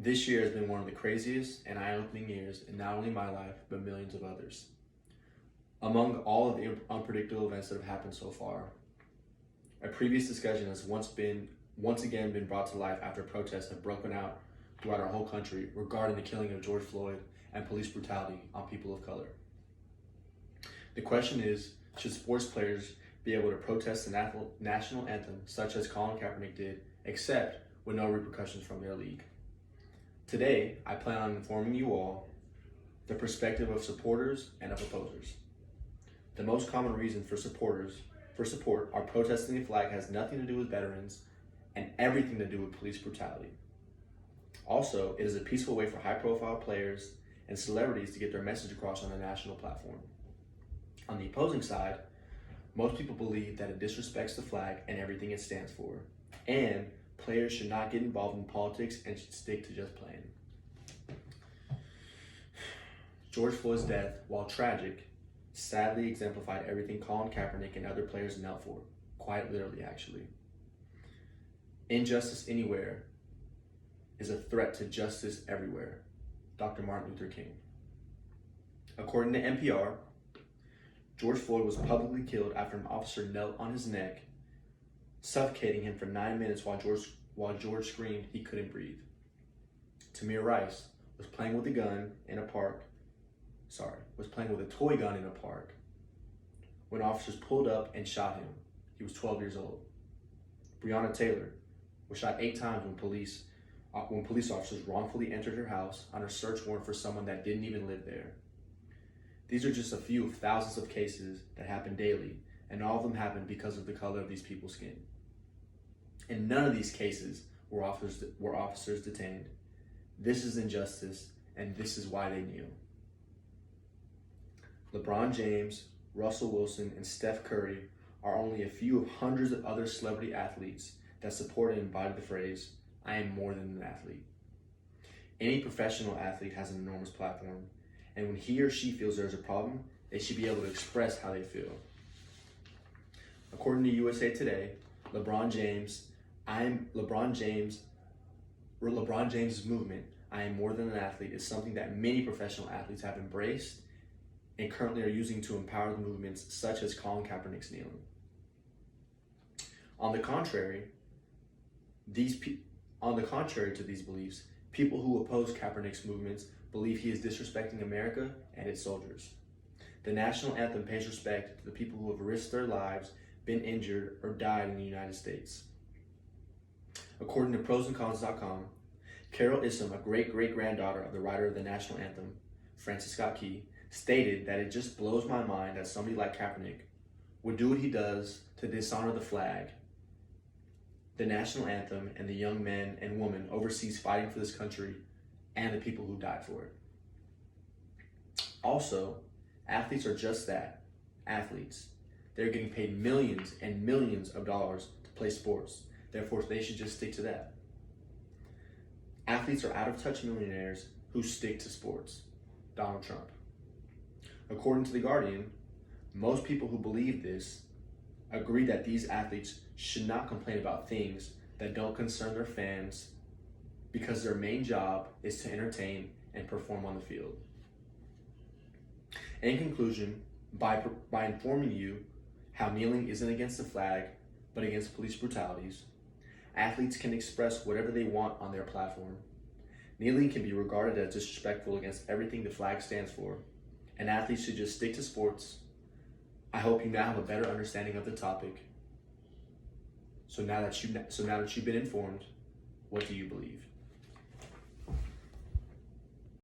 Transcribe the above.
This year has been one of the craziest and eye-opening years in not only my life, but millions of others. Among all of the unpredictable events that have happened so far, a previous discussion has once again been brought to life after protests have broken out throughout our whole country regarding the killing of George Floyd and police brutality on people of color. The question is, should sports players be able to protest the national anthem such as Colin Kaepernick did, except with no repercussions from their league? Today, I plan on informing you all the perspective of supporters and of opposers. The most common reason for support are protesting the flag has nothing to do with veterans and everything to do with police brutality. Also, it is a peaceful way for high-profile players and celebrities to get their message across on a national platform. On the opposing side, most people believe that it disrespects the flag and everything it stands for, and players should not get involved in politics and should stick to just playing. George Floyd's death, while tragic, sadly exemplified everything Colin Kaepernick and other players knelt for, quite literally actually. Injustice anywhere is a threat to justice everywhere. Dr. Martin Luther King. According to NPR, George Floyd was publicly killed after an officer knelt on his neck, suffocating him for 9 minutes while George screamed he couldn't breathe. Tamir Rice was playing with a toy gun in a park when officers pulled up and shot him. He was 12 years old. Breonna Taylor was shot 8 times when police officers wrongfully entered her house on a search warrant for someone that didn't even live there. These are just a few of thousands of cases that happen daily, and all of them happen because of the color of these people's skin. In none of these cases were officers detained. This is injustice, and this is why they kneel. LeBron James, Russell Wilson, and Steph Curry are only a few of hundreds of other celebrity athletes that support and embody the phrase, "I am more than an athlete." Any professional athlete has an enormous platform, and when he or she feels there's a problem, they should be able to express how they feel. According to USA Today, LeBron James' movement, "I am more than an athlete," is something that many professional athletes have embraced and currently are using to empower the movements such as Colin Kaepernick's kneeling. On the contrary to these beliefs, people who oppose Kaepernick's movements believe he is disrespecting America and its soldiers. The national anthem pays respect to the people who have risked their lives, been injured, or died in the United States. According to prosandcons.com, Carol Issam, a great-great-granddaughter of the writer of the national anthem, Francis Scott Key, stated that it just blows my mind that somebody like Kaepernick would do what he does to dishonor the flag, the national anthem, and the young men and women overseas fighting for this country and the people who died for it. Also, athletes are just that, athletes. They're getting paid millions and millions of dollars to play sports. Therefore, they should just stick to that. Athletes are out-of-touch millionaires who stick to sports. Donald Trump. According to The Guardian, most people who believe this agree that these athletes should not complain about things that don't concern their fans because their main job is to entertain and perform on the field. In conclusion, by informing you how kneeling isn't against the flag, but against police brutalities, athletes can express whatever they want on their platform. Kneeling can be regarded as disrespectful against everything the flag stands for, and athletes should just stick to sports. I hope you now have a better understanding of the topic. So now that you've been informed, what do you believe?